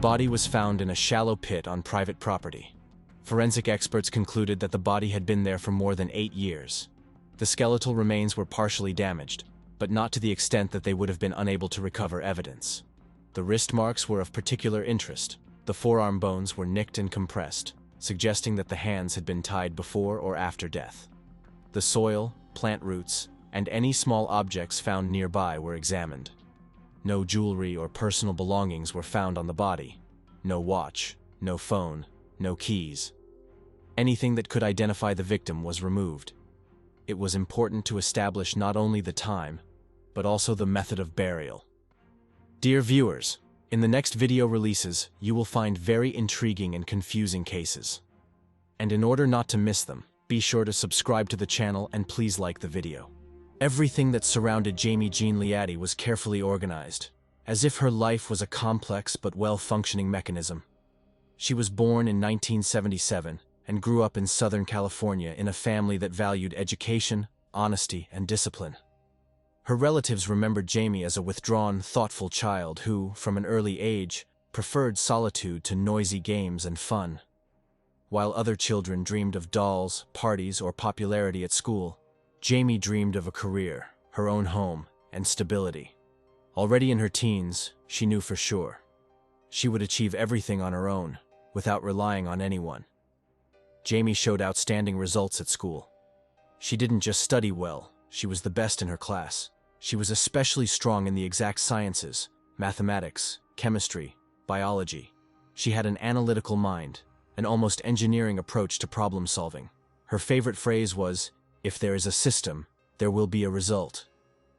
body was found in a shallow pit on private property. Forensic experts concluded that the body had been there for more than 8 years. The skeletal remains were partially damaged, but not to the extent that they would have been unable to recover evidence. The wrist marks were of particular interest. The forearm bones were nicked and compressed, suggesting that the hands had been tied before or after death. The soil, plant roots, and any small objects found nearby were examined. No jewelry or personal belongings were found on the body. No watch, no phone, no keys. Anything that could identify the victim was removed. It was important to establish not only the time, but also the method of burial. Dear viewers, in the next video releases, you will find very intriguing and confusing cases. And in order not to miss them, be sure to subscribe to the channel and please like the video. Everything that surrounded Jaime Leiatti was carefully organized, as if her life was a complex but well-functioning mechanism. She was born in 1977 and grew up in Southern California in a family that valued education, honesty, and discipline. Her relatives remembered Jaime as a withdrawn, thoughtful child who, from an early age, preferred solitude to noisy games and fun. While other children dreamed of dolls, parties, or popularity at school, Jaime dreamed of a career, her own home, and stability. Already in her teens, she knew for sure. She would achieve everything on her own, without relying on anyone. Jaime showed outstanding results at school. She didn't just study well, she was the best in her class. She was especially strong in the exact sciences, mathematics, chemistry, biology. She had an analytical mind, an almost engineering approach to problem solving. Her favorite phrase was, "If there is a system, there will be a result."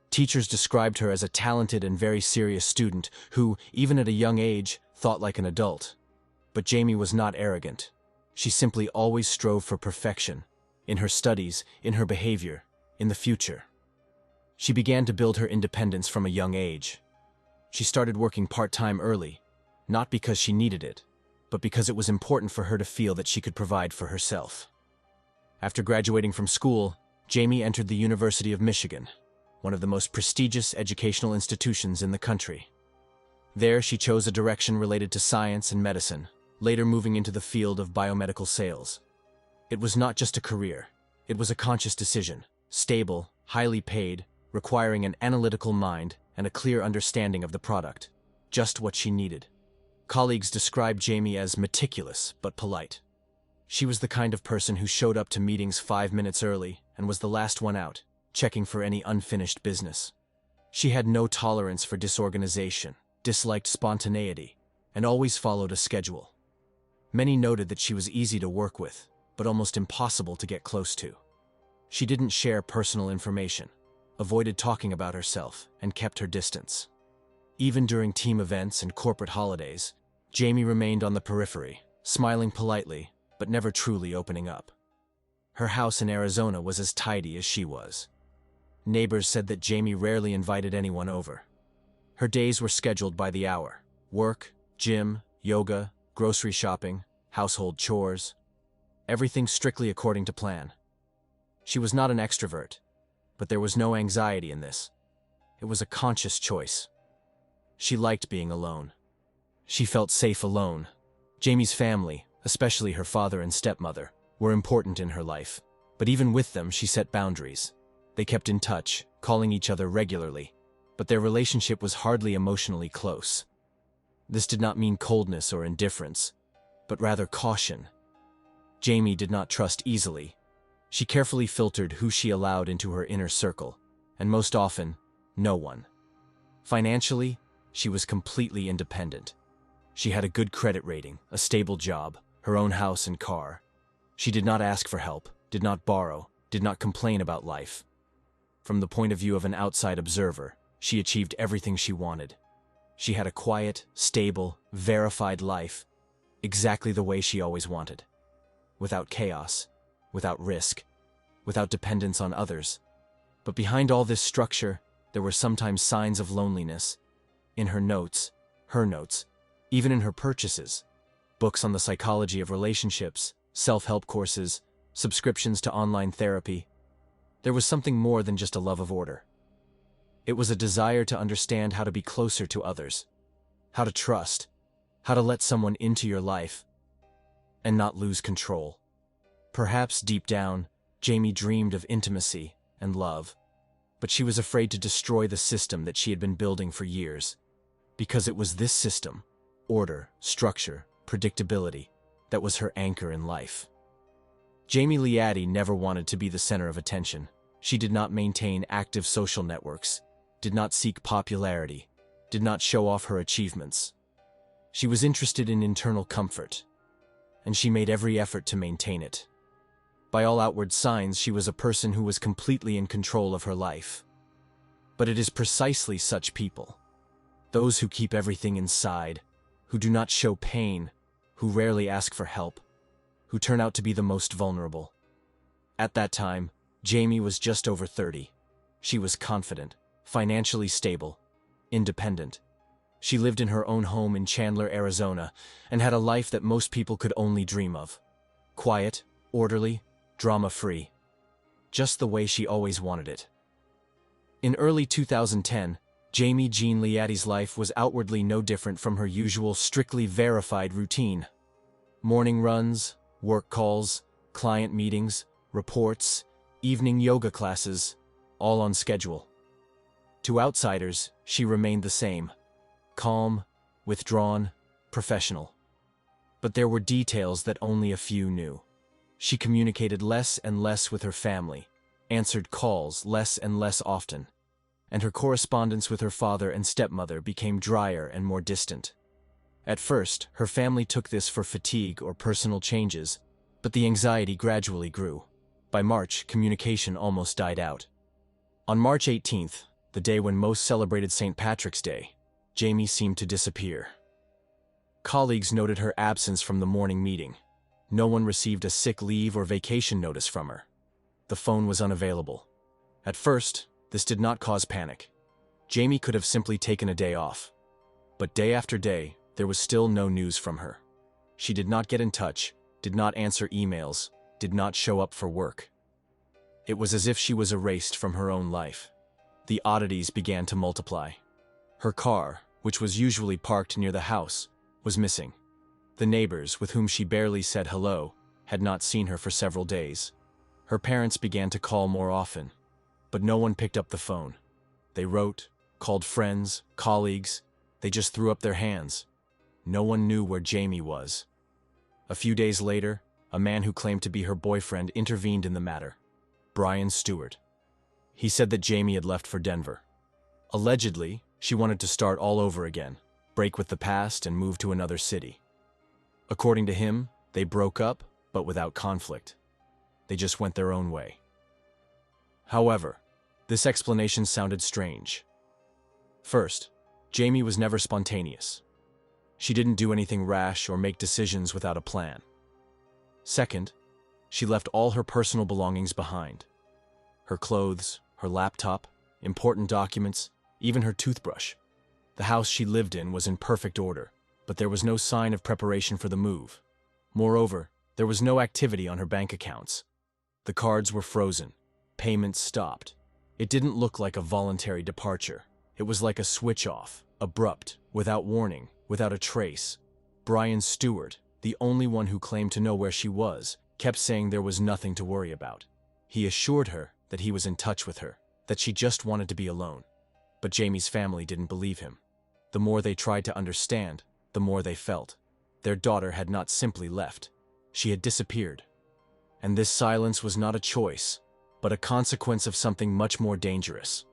Teachers described her as a talented and very serious student who, even at a young age, thought like an adult. But Jaime was not arrogant. She simply always strove for perfection, in her studies, in her behavior, in the future. She began to build her independence from a young age. She started working part-time early, not because she needed it, but because it was important for her to feel that she could provide for herself. After graduating from school, Jaime entered the University of Michigan, one of the most prestigious educational institutions in the country. There, she chose a direction related to science and medicine, later moving into the field of biomedical sales. It was not just a career, it was a conscious decision, stable, highly paid, requiring an analytical mind and a clear understanding of the product, just what she needed. Colleagues described Jaime as meticulous but polite. She was the kind of person who showed up to meetings 5 minutes early and was the last one out, checking for any unfinished business. She had no tolerance for disorganization, disliked spontaneity, and always followed a schedule. Many noted that she was easy to work with, but almost impossible to get close to. She didn't share personal information, avoided talking about herself, and kept her distance. Even during team events and corporate holidays, Jaime remained on the periphery, smiling politely, but never truly opening up. Her house in Arizona was as tidy as she was. Neighbors said that Jaime rarely invited anyone over. Her days were scheduled by the hour: work, gym, yoga, grocery shopping, household chores. Everything strictly according to plan. She was not an extrovert, but there was no anxiety in this. It was a conscious choice. She liked being alone. She felt safe alone. Jaime's family, especially her father and stepmother, were important in her life, but even with them she set boundaries. They kept in touch, calling each other regularly, but their relationship was hardly emotionally close. This did not mean coldness or indifference, but rather caution. Jaime did not trust easily. She carefully filtered who she allowed into her inner circle, and most often, no one. Financially, she was completely independent. She had a good credit rating, a stable job, her own house and car. She did not ask for help, did not borrow, did not complain about life. From the point of view of an outside observer, she achieved everything she wanted. She had a quiet, stable, verified life, exactly the way she always wanted. Without chaos, without risk, without dependence on others. But behind all this structure, there were sometimes signs of loneliness. In her notes, even in her purchases, books on the psychology of relationships, self-help courses, subscriptions to online therapy. There was something more than just a love of order. It was a desire to understand how to be closer to others, how to trust, how to let someone into your life and not lose control. Perhaps deep down, Jaime dreamed of intimacy and love, but she was afraid to destroy the system that she had been building for years, because it was this system, order, structure, predictability, that was her anchor in life. Jaime Leiatti never wanted to be the center of attention. She did not maintain active social networks, did not seek popularity, did not show off her achievements. She was interested in internal comfort, and she made every effort to maintain it. By all outward signs, she was a person who was completely in control of her life. But it is precisely such people, those who keep everything inside, who do not show pain, who rarely ask for help, who turn out to be the most vulnerable. At that time, Jaime was just over 30. She was confident, financially stable, independent. She lived in her own home in Chandler, Arizona, and had a life that most people could only dream of. Quiet, orderly, drama-free. Just the way she always wanted it. In early 2010, Jaime Jean Leiatti's life was outwardly no different from her usual strictly verified routine. Morning runs, work calls, client meetings, reports, evening yoga classes, all on schedule. To outsiders, she remained the same. Calm, withdrawn, professional. But there were details that only a few knew. She communicated less and less with her family, answered calls less and less often, and her correspondence with her father and stepmother became drier and more distant. At first, her family took this for fatigue or personal changes, but the anxiety gradually grew. By March, communication almost died out. On March 18th, the day when most celebrated St. Patrick's Day, Jaime seemed to disappear. Colleagues noted her absence from the morning meeting. No one received a sick leave or vacation notice from her. The phone was unavailable. At first, this did not cause panic. Jaime could have simply taken a day off. But day after day, there was still no news from her. She did not get in touch, did not answer emails, did not show up for work. It was as if she was erased from her own life. The oddities began to multiply. Her car, which was usually parked near the house, was missing. The neighbors, with whom she barely said hello, had not seen her for several days. Her parents began to call more often, but no one picked up the phone. They wrote, called friends, colleagues. They just threw up their hands. No one knew where Jaime was. A few days later, a man who claimed to be her boyfriend intervened in the matter. Brian Stewart. He said that Jaime had left for Denver. Allegedly, she wanted to start all over again, break with the past and move to another city. According to him, they broke up, but without conflict. They just went their own way. However, this explanation sounded strange. First, Jaime was never spontaneous. She didn't do anything rash or make decisions without a plan. Second, she left all her personal belongings behind. Her clothes, her laptop, important documents, even her toothbrush. The house she lived in was in perfect order, but there was no sign of preparation for the move. Moreover, there was no activity on her bank accounts. The cards were frozen. Payments stopped. It didn't look like a voluntary departure. It was like a switch off, abrupt, without warning, without a trace. Brian Stewart, the only one who claimed to know where she was, kept saying there was nothing to worry about. He assured her that he was in touch with her, that she just wanted to be alone. But Jaime's family didn't believe him. The more they tried to understand, the more they felt. Their daughter had not simply left. She had disappeared. And this silence was not a choice, but a consequence of something much more dangerous.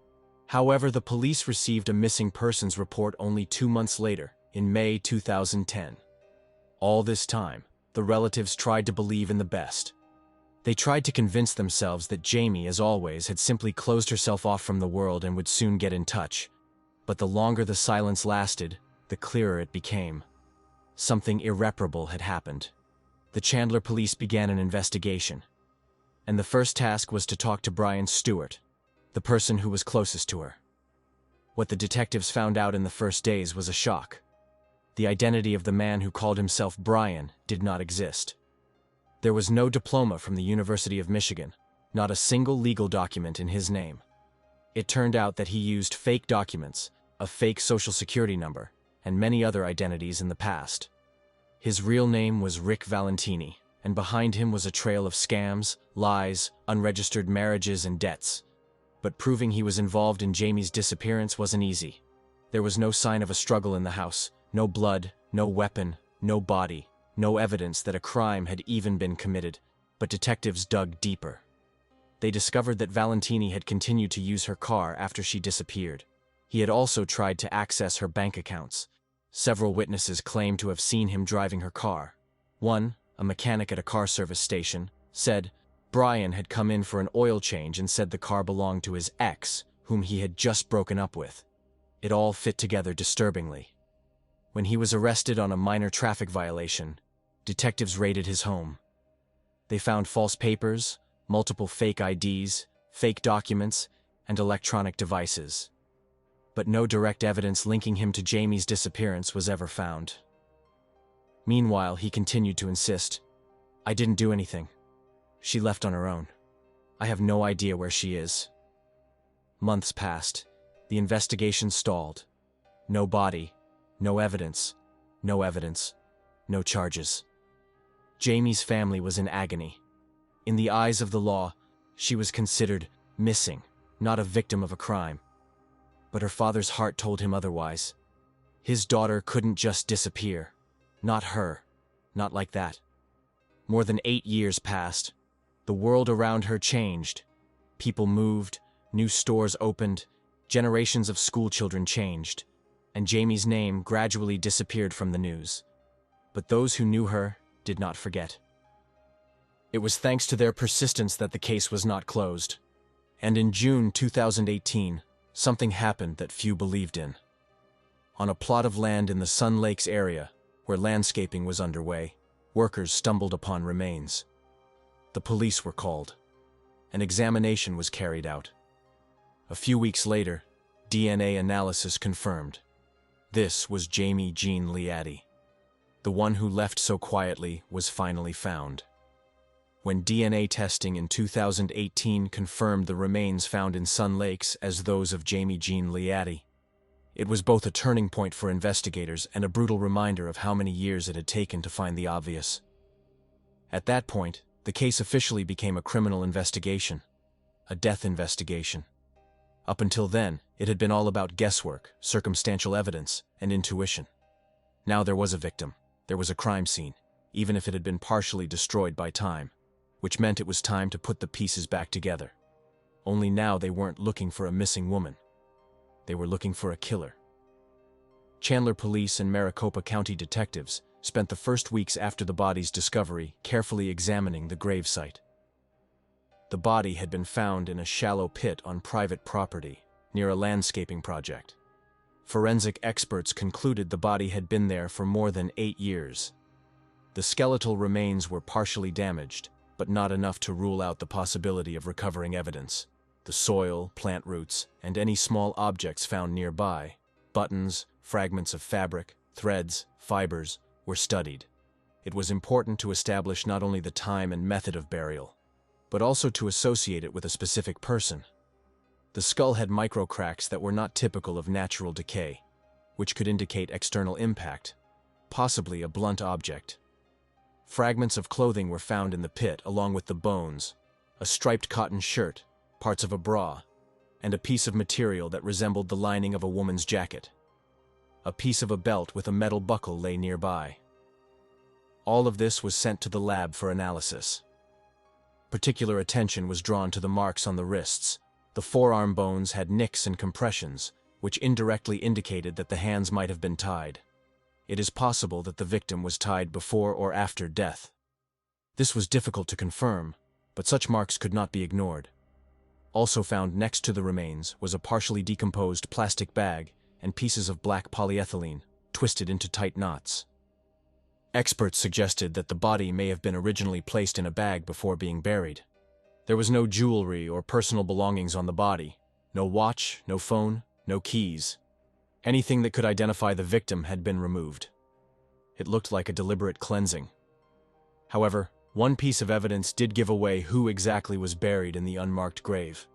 However, the police received a missing persons report only 2 months later, in May 2010. All this time, the relatives tried to believe in the best. They tried to convince themselves that Jaime, as always, had simply closed herself off from the world and would soon get in touch. But the longer the silence lasted, the clearer it became. Something irreparable had happened. The Chandler police began an investigation. And the first task was to talk to Brian Stewart, the person who was closest to her. What the detectives found out in the first days was a shock. The identity of the man who called himself Brian did not exist. There was no diploma from the University of Michigan, not a single legal document in his name. It turned out that he used fake documents, a fake social security number, and many other identities in the past. His real name was Rick Valentini, and behind him was a trail of scams, lies, unregistered marriages, and debts. But proving he was involved in Jamie's disappearance wasn't easy. There was no sign of a struggle in the house, no blood, no weapon, no body, no evidence that a crime had even been committed, but detectives dug deeper. They discovered that Valentini had continued to use her car after she disappeared. He had also tried to access her bank accounts. Several witnesses claimed to have seen him driving her car. One, a mechanic at a car service station, said Brian had come in for an oil change and said the car belonged to his ex, whom he had just broken up with. It all fit together disturbingly. When he was arrested on a minor traffic violation, detectives raided his home. They found false papers, multiple fake IDs, fake documents, and electronic devices. But no direct evidence linking him to Jamie's disappearance was ever found. Meanwhile, he continued to insist, "I didn't do anything. She left on her own. I have no idea where she is." Months passed. The investigation stalled. No body, no evidence, no charges. Jamie's family was in agony. In the eyes of the law, she was considered missing, not a victim of a crime. But her father's heart told him otherwise. His daughter couldn't just disappear. Not her. Not like that. More than 8 years passed. The world around her changed. People moved, new stores opened, generations of schoolchildren changed, and Jamie's name gradually disappeared from the news. But those who knew her did not forget. It was thanks to their persistence that the case was not closed. And in June 2018, something happened that few believed in. On a plot of land in the Sun Lakes area, where landscaping was underway, workers stumbled upon remains. The police were called. An examination was carried out. A few weeks later, DNA analysis confirmed. This was Jaime Jean Leiatti. The one who left so quietly was finally found. When DNA testing in 2018 confirmed the remains found in Sun Lakes as those of Jaime Jean Leiatti, it was both a turning point for investigators and a brutal reminder of how many years it had taken to find the obvious. At that point, the case officially became a criminal investigation, a death investigation. Up until then, it had been all about guesswork, circumstantial evidence, and intuition. Now there was a victim, there was a crime scene, even if it had been partially destroyed by time, which meant it was time to put the pieces back together. Only now they weren't looking for a missing woman. They were looking for a killer. Chandler Police and Maricopa County detectives spent the first weeks after the body's discovery carefully examining the gravesite. The body had been found in a shallow pit on private property, near a landscaping project. Forensic experts concluded the body had been there for more than 8 years. The skeletal remains were partially damaged, but not enough to rule out the possibility of recovering evidence. The soil, plant roots, and any small objects found nearby, buttons, fragments of fabric, threads, fibers, were studied. It was important to establish not only the time and method of burial, but also to associate it with a specific person. The skull had microcracks that were not typical of natural decay, which could indicate external impact, possibly a blunt object. Fragments of clothing were found in the pit along with the bones, a striped cotton shirt, parts of a bra, and a piece of material that resembled the lining of a woman's jacket. A piece of a belt with a metal buckle lay nearby. All of this was sent to the lab for analysis. Particular attention was drawn to the marks on the wrists. The forearm bones had nicks and compressions, which indirectly indicated that the hands might have been tied. It is possible that the victim was tied before or after death. This was difficult to confirm, but such marks could not be ignored. Also found next to the remains was a partially decomposed plastic bag and pieces of black polyethylene, twisted into tight knots. Experts suggested that the body may have been originally placed in a bag before being buried. There was no jewelry or personal belongings on the body, no watch, no phone, no keys. Anything that could identify the victim had been removed. It looked like a deliberate cleansing. However, one piece of evidence did give away who exactly was buried in the unmarked grave.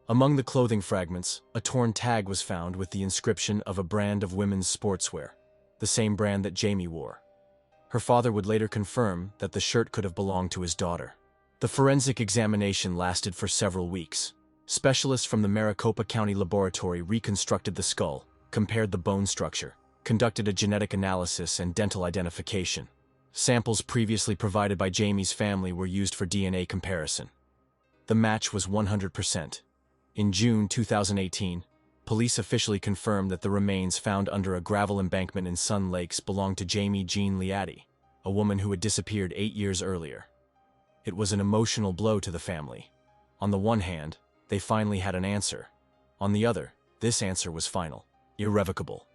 Among the clothing fragments, a torn tag was found with the inscription of a brand of women's sportswear, the same brand that Jaime wore. Her father would later confirm that the shirt could have belonged to his daughter. The forensic examination lasted for several weeks. Specialists from the Maricopa County Laboratory reconstructed the skull, compared the bone structure, conducted a genetic analysis and dental identification. Samples previously provided by Jaime's family were used for DNA comparison. The match was 100%. In June 2018, police officially confirmed that the remains found under a gravel embankment in Sun Lakes belonged to Jaime Jean Leiatti, a woman who had disappeared 8 years earlier. It was an emotional blow to the family. On the one hand, they finally had an answer. On the other, this answer was final, irrevocable.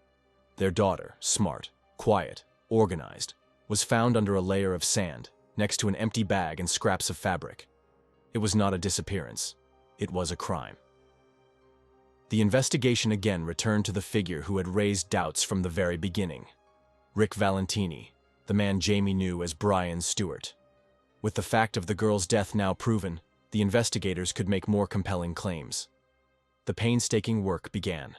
Their daughter, smart, quiet, organized, was found under a layer of sand, next to an empty bag and scraps of fabric. It was not a disappearance. It was a crime. The investigation again returned to the figure who had raised doubts from the very beginning. Rick Valentini, the man Jaime knew as Brian Stewart. With the fact of the girl's death now proven, the investigators could make more compelling claims. The painstaking work began,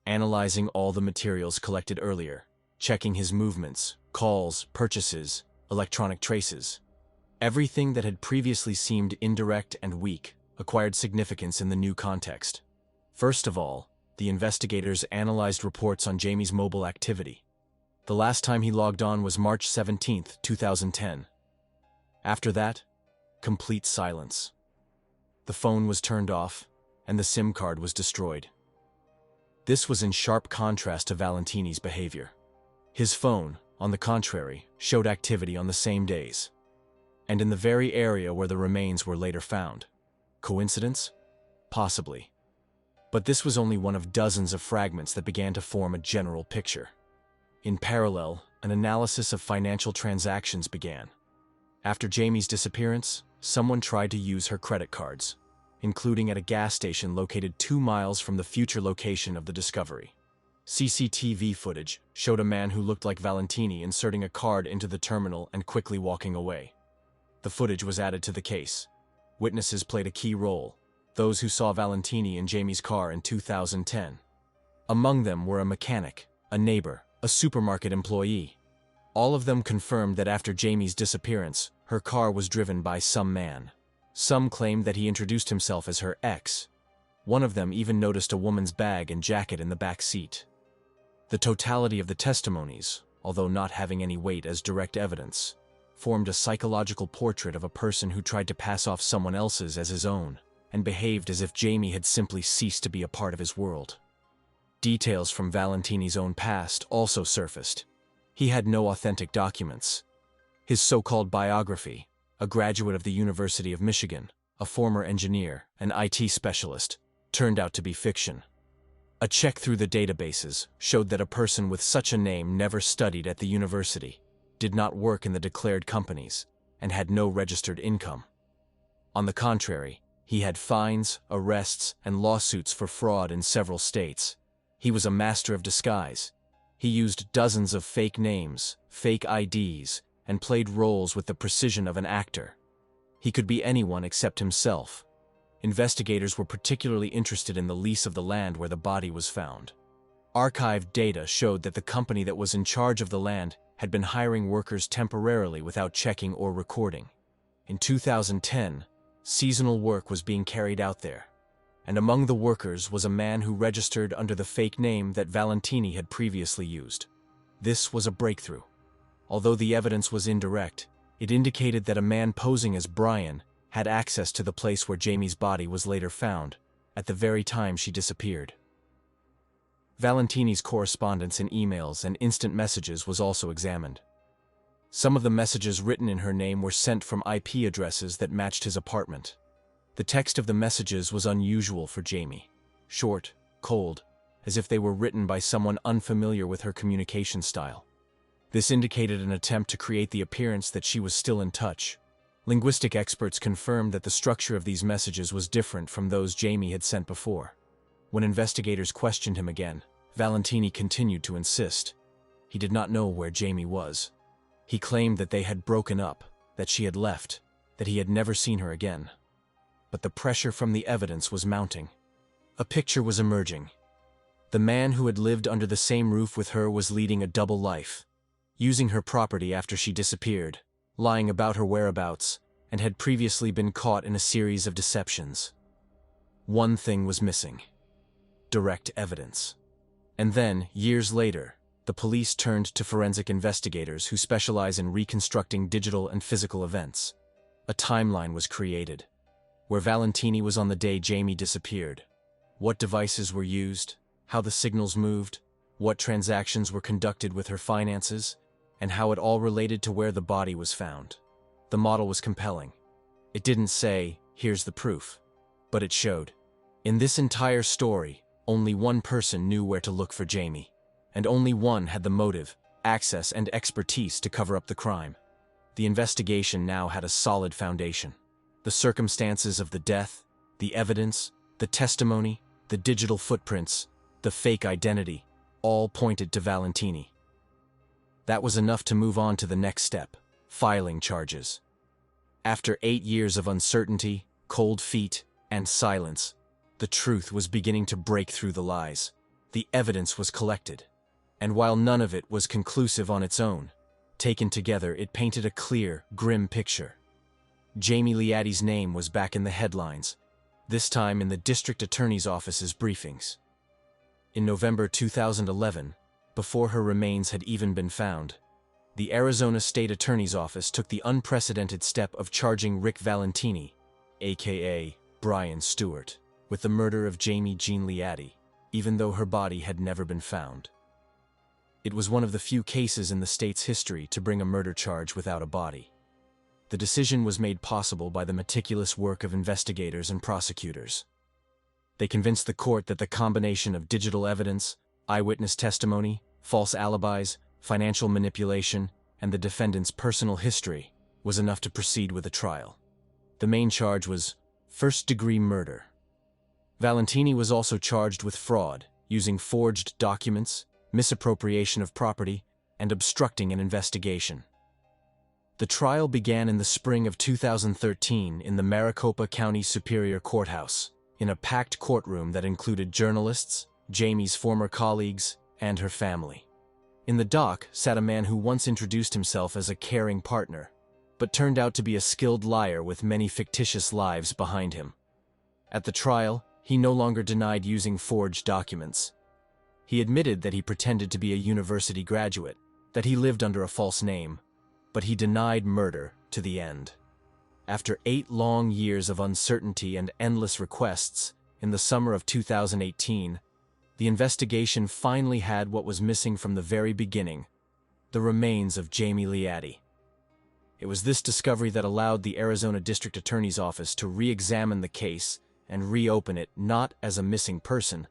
analyzing all the materials collected earlier, checking his movements, calls, purchases, electronic traces. Everything that had previously seemed indirect and weak acquired significance in the new context. First of all, the investigators analyzed reports on Jaime's mobile activity. The last time he logged on was March 17, 2010. After that, complete silence. The phone was turned off, and the SIM card was destroyed. This was in sharp contrast to Valentini's behavior. His phone, on the contrary, showed activity on the same days, and in the very area where the remains were later found. Coincidence? Possibly. But this was only one of dozens of fragments that began to form a general picture. In parallel, an analysis of financial transactions began. After Jaime's disappearance, someone tried to use her credit cards, including at a gas station located 2 miles from the future location of the discovery. CCTV footage showed a man who looked like Valentini inserting a card into the terminal and quickly walking away. The footage was added to the case. Witnesses played a key role, those who saw Valentini in Jaime's car in 2010. Among them were a mechanic, a neighbor, a supermarket employee. All of them confirmed that after Jaime's disappearance, her car was driven by some man. Some claimed that he introduced himself as her ex. One of them even noticed a woman's bag and jacket in the back seat. The totality of the testimonies, although not having any weight as direct evidence, formed a psychological portrait of a person who tried to pass off someone else's as his own, and behaved as if Jaime had simply ceased to be a part of his world. Details from Valentini's own past also surfaced. He had no authentic documents. His so-called biography, a graduate of the University of Michigan, a former engineer, an IT specialist, turned out to be fiction. A check through the databases showed that a person with such a name never studied at the university, did not work in the declared companies, and had no registered income. On the contrary, he had fines, arrests, and lawsuits for fraud in several states. He was a master of disguise. He used dozens of fake names, fake IDs, and played roles with the precision of an actor. He could be anyone except himself. Investigators were particularly interested in the lease of the land where the body was found. Archived data showed that the company that was in charge of the land had been hiring workers temporarily without checking or recording. In 2010, seasonal work was being carried out there, and among the workers was a man who registered under the fake name that Valentini had previously used. This was a breakthrough. Although the evidence was indirect, it indicated that a man posing as Brian had access to the place where Jaime's body was later found, at the very time she disappeared. Valentini's correspondence in emails and instant messages was also examined. Some of the messages written in her name were sent from IP addresses that matched his apartment. The text of the messages was unusual for Jaime. Short, cold, as if they were written by someone unfamiliar with her communication style. This indicated an attempt to create the appearance that she was still in touch. Linguistic experts confirmed that the structure of these messages was different from those Jaime had sent before. When investigators questioned him again, Valentini continued to insist. He did not know where Jaime was. He claimed that they had broken up, that she had left, that he had never seen her again. But the pressure from the evidence was mounting. A picture was emerging. The man who had lived under the same roof with her was leading a double life, using her property after she disappeared, lying about her whereabouts, and had previously been caught in a series of deceptions. One thing was missing: direct evidence. And then, years later, the police turned to forensic investigators who specialize in reconstructing digital and physical events. A timeline was created, where Valentini was on the day Jaime disappeared, what devices were used, how the signals moved, what transactions were conducted with her finances, and how it all related to where the body was found. The model was compelling. It didn't say, "Here's the proof," but it showed. In this entire story, only one person knew where to look for Jaime, and only one had the motive, access, and expertise to cover up the crime. The investigation now had a solid foundation. The circumstances of the death, the evidence, the testimony, the digital footprints, the fake identity, all pointed to Valentini. That was enough to move on to the next step: filing charges. After 8 years of uncertainty, cold feet, and silence, the truth was beginning to break through the lies. The evidence was collected, and while none of it was conclusive on its own, taken together it painted a clear, grim picture. Jaime Leiatti's name was back in the headlines, this time in the district attorney's office's briefings. In November 2011, before her remains had even been found, the Arizona State Attorney's Office took the unprecedented step of charging Rick Valentini, aka Brian Stewart, with the murder of Jaime Jean Leiatti, even though her body had never been found. It was one of the few cases in the state's history to bring a murder charge without a body. The decision was made possible by the meticulous work of investigators and prosecutors. They convinced the court that the combination of digital evidence, eyewitness testimony, false alibis, financial manipulation, and the defendant's personal history was enough to proceed with a trial. The main charge was first-degree murder. Valentini was also charged with fraud, using forged documents, misappropriation of property, and obstructing an investigation. The trial began in the spring of 2013 in the Maricopa County Superior Courthouse, in a packed courtroom that included journalists, Jaime's former colleagues, and her family. In the dock sat a man who once introduced himself as a caring partner, but turned out to be a skilled liar with many fictitious lives behind him. At the trial, he no longer denied using forged documents. He admitted that he pretended to be a university graduate, that he lived under a false name, but he denied murder to the end. After 8 long years of uncertainty and endless requests, in the summer of 2018, the investigation finally had what was missing from the very beginning: the remains of Jaime Leiatti. It was this discovery that allowed the Arizona District Attorney's Office to re-examine the case and reopen it not as a missing person,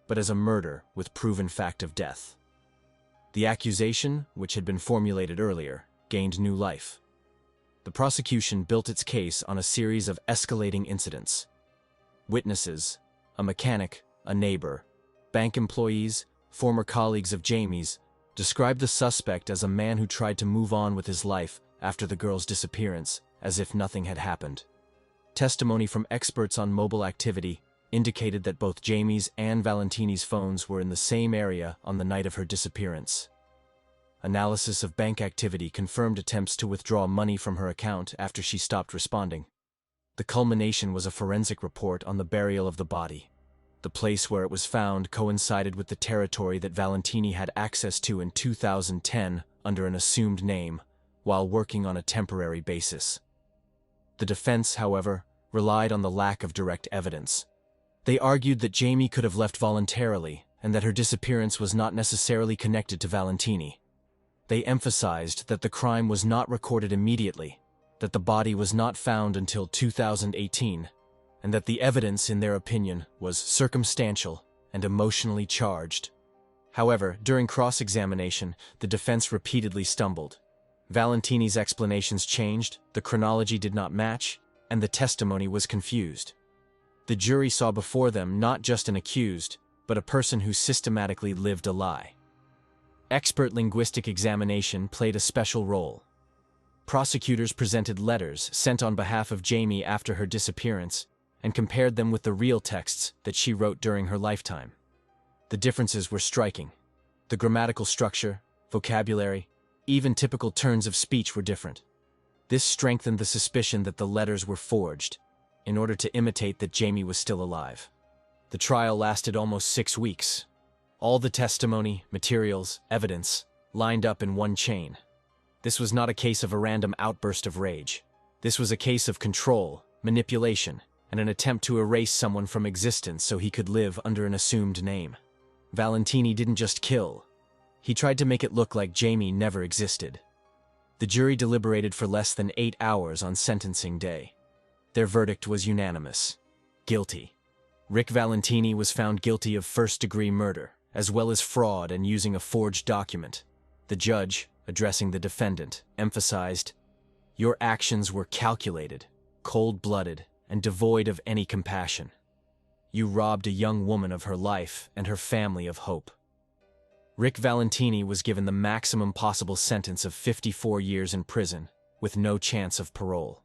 but as a murder with proven fact of death. The accusation, which had been formulated earlier, gained new life. The prosecution built its case on a series of escalating incidents. Witnesses, a mechanic, a neighbor, bank employees, former colleagues of Jaime's, described the suspect as a man who tried to move on with his life after the girl's disappearance, as if nothing had happened. Testimony from experts on mobile activity indicated that both Jaime's and Valentini's phones were in the same area on the night of her disappearance. Analysis of bank activity confirmed attempts to withdraw money from her account after she stopped responding. The culmination was a forensic report on the burial of the body. The place where it was found coincided with the territory that Valentini had access to in 2010 under an assumed name, while working on a temporary basis. The defense, however, relied on the lack of direct evidence. They argued that Jaime could have left voluntarily and that her disappearance was not necessarily connected to Valentini. They emphasized that the crime was not recorded immediately, that the body was not found until 2018, and that the evidence, in their opinion, was circumstantial and emotionally charged. However, during cross-examination, the defense repeatedly stumbled. Valentini's explanations changed, the chronology did not match, and the testimony was confused. The jury saw before them not just an accused, but a person who systematically lived a lie. Expert linguistic examination played a special role. Prosecutors presented letters sent on behalf of Jaime after her disappearance and compared them with the real texts that she wrote during her lifetime. The differences were striking. The grammatical structure, vocabulary, even typical turns of speech were different. This strengthened the suspicion that the letters were forged, in order to imitate that Jaime was still alive. The trial lasted almost 6 weeks. All the testimony, materials, evidence, lined up in one chain. This was not a case of a random outburst of rage. This was a case of control, manipulation, and an attempt to erase someone from existence so he could live under an assumed name. Valentini didn't just kill. He tried to make it look like Jaime never existed. The jury deliberated for less than 8 hours on sentencing day. Their verdict was unanimous. Guilty. Rick Valentini was found guilty of first-degree murder, as well as fraud and using a forged document. The judge, addressing the defendant, emphasized, "Your actions were calculated, cold-blooded, and devoid of any compassion. You robbed a young woman of her life and her family of hope." Rick Valentini was given the maximum possible sentence of 54 years in prison, with no chance of parole.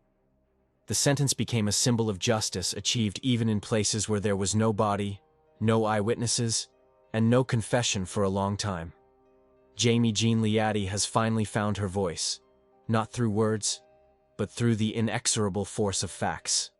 The sentence became a symbol of justice achieved even in places where there was no body, no eyewitnesses, and no confession for a long time. Jaime Leiatti has finally found her voice, not through words, but through the inexorable force of facts.